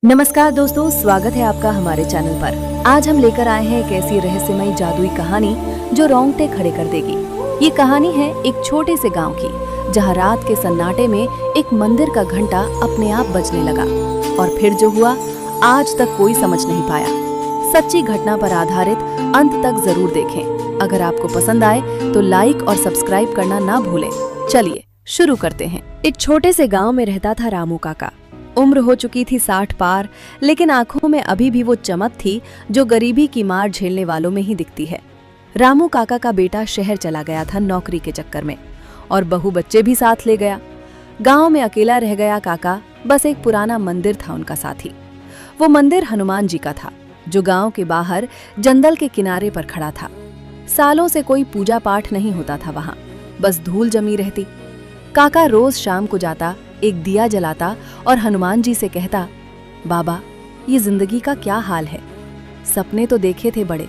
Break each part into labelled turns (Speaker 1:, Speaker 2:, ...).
Speaker 1: नमस्कार दोस्तों, स्वागत है आपका हमारे चैनल पर। आज हम लेकर आए हैं एक ऐसी रहस्यमयी जादुई कहानी जो रोंगटे खड़े कर देगी। ये कहानी है एक छोटे से गांव की, जहां रात के सन्नाटे में एक मंदिर का घंटा अपने आप बजने लगा और फिर जो हुआ आज तक कोई समझ नहीं पाया। सच्ची घटना पर आधारित अंत तक जरूर देखें। अगर आपको पसंद आए तो लाइक और सब्सक्राइब करना ना भूलें। चलिए शुरू करते हैं। एक छोटे से गाँव में रहता था रामू काका। उम्र हो चुकी थी 60 पार, लेकिन आंखों में अभी भी वो चमक थी जो गरीबी की मार झेलने वालों में ही दिखती है। रामू काका का बेटा शहर चला गया था नौकरी के चक्कर में, और बहू बच्चे भी साथ ले गया। गांव में अकेला रह गया काका। बस एक पुराना मंदिर था उनका साथी। वो मंदिर हनुमान जी का था, जो गांव के बाहर जंगल के किनारे पर खड़ा था। सालों से कोई पूजा पाठ नहीं होता था वहां, बस धूल जमी रहती। काका रोज शाम को जाता, एक दिया जलाता और हनुमान जी से कहता, बाबा, ये जिंदगी का क्या हाल है। सपने तो देखे थे बड़े,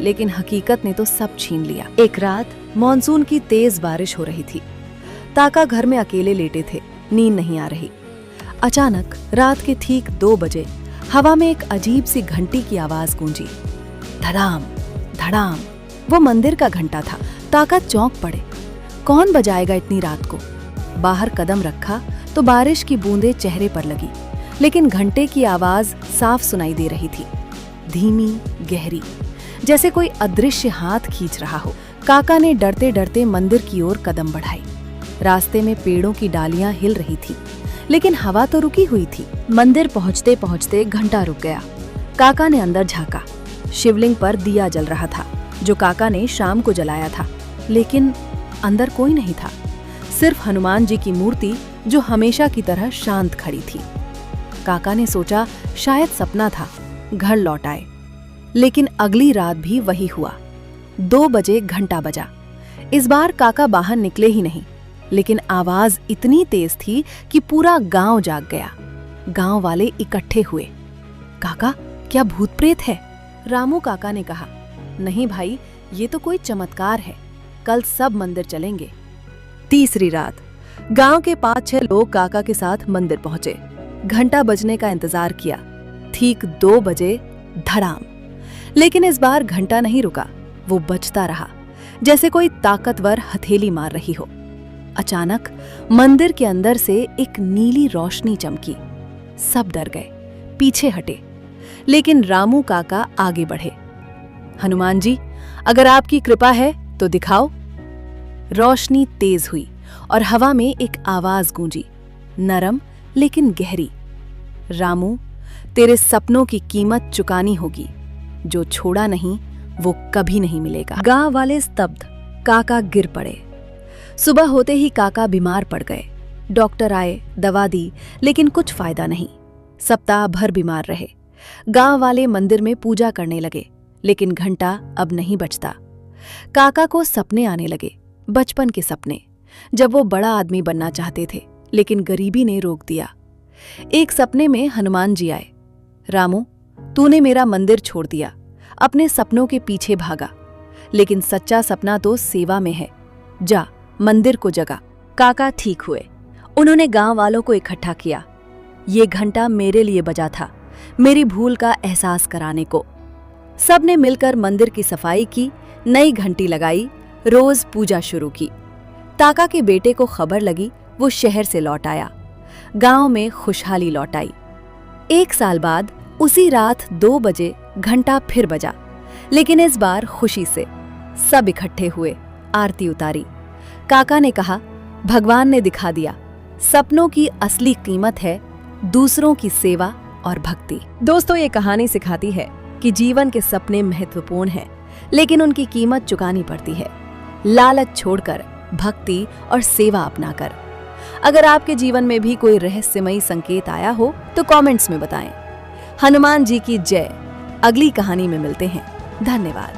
Speaker 1: लेकिन हकीकत ने तो सब छीन लिया। एक रात मॉनसून की तेज बारिश हो रही थी। काका घर में अकेले लेटे थे, नींद नहीं आ रही। अचानक रात के ठीक 2 बजे हवा में एक अजीब सी घंटी की आवाज गूंजी। धड़ाम धड़ाम। वो मंदिर का घंटा था। काका चौंक पड़े। कौन बजाएगा इतनी रात को। बाहर कदम रखा तो बारिश की बूंदें चेहरे पर लगी, लेकिन घंटे की आवाज साफ सुनाई दे रही थी, धीमी, गहरी, जैसे कोई अदृश्य हाथ खींच रहा हो। काका ने डरते डरते मंदिर की ओर कदम बढ़ाए। रास्ते में पेड़ों की डालियां हिल रही थी, लेकिन हवा तो रुकी हुई थी। मंदिर पहुंचते पहुंचते घंटा रुक गया। काका ने अंदर झांका। शिवलिंग पर दिया जल रहा था, जो काका ने शाम को जलाया था, लेकिन अंदर कोई नहीं था। सिर्फ हनुमान जी की मूर्ति, जो हमेशा की तरह शांत खड़ी थी। काका ने सोचा शायद सपना था, घर लौट आए। लेकिन अगली रात भी वही हुआ। 2 बजे घंटा बजा। इस बार काका बाहर निकले ही नहीं, लेकिन आवाज इतनी तेज थी कि पूरा गांव जाग गया। गांव वाले इकट्ठे हुए। काका, क्या भूत प्रेत है? रामू काका ने कहा, नहीं भाई, ये तो कोई चमत्कार है। कल सब मंदिर चलेंगे। तीसरी रात गांव के 5-6 लोग काका के साथ मंदिर पहुंचे। घंटा बजने का इंतजार किया। ठीक 2 बजे धड़ाम। लेकिन इस बार घंटा नहीं रुका, वो बजता रहा, जैसे कोई ताकतवर हथेली मार रही हो। अचानक मंदिर के अंदर से एक नीली रोशनी चमकी। सब डर गए, पीछे हटे, लेकिन रामू काका आगे बढ़े। हनुमान जी, अगर आपकी कृपा है तो दिखाओ। रोशनी तेज हुई और हवा में एक आवाज गूंजी, नरम लेकिन गहरी। रामू, तेरे सपनों की कीमत चुकानी होगी। जो छोड़ा नहीं वो कभी नहीं मिलेगा। गांव वाले स्तब्ध। काका गिर पड़े। सुबह होते ही काका बीमार पड़ गए। डॉक्टर आए, दवा दी, लेकिन कुछ फायदा नहीं। सप्ताह भर बीमार रहे। गांव वाले मंदिर में पूजा करने लगे, लेकिन घंटा अब नहीं बजता। काका को सपने आने लगे, बचपन के सपने, जब वो बड़ा आदमी बनना चाहते थे, लेकिन गरीबी ने रोक दिया। एक सपने में हनुमान जी आए। रामू, तूने मेरा मंदिर छोड़ दिया, अपने सपनों के पीछे भागा, लेकिन सच्चा सपना तो सेवा में है। जा, मंदिर को जगा। काका ठीक हुए। उन्होंने गांव वालों को इकट्ठा किया। ये घंटा मेरे लिए बजा था, मेरी भूल का एहसास कराने को। सबने मिलकर मंदिर की सफाई की, नई घंटी लगाई, रोज पूजा शुरू की। काका के बेटे को खबर लगी, वो शहर से लौट आया। गांव में खुशहाली लौट आई। 1 साल बाद उसी रात 2 बजे घंटा फिर बजा, लेकिन इस बार खुशी से। सब इकट्ठे हुए, आरती उतारी। काका ने कहा, भगवान ने दिखा दिया, सपनों की असली कीमत है दूसरों की सेवा और भक्ति। दोस्तों, ये कहानी सिखाती है कि जीवन के सपने महत्वपूर्ण हैं, लेकिन उनकी कीमत चुकानी पड़ती है। लालच छोड़कर भक्ति और सेवा अपनाकर। अगर आपके जीवन में भी कोई रहस्यमयी संकेत आया हो तो कमेंट्स में बताएं। हनुमान जी की जय। अगली कहानी में मिलते हैं। धन्यवाद।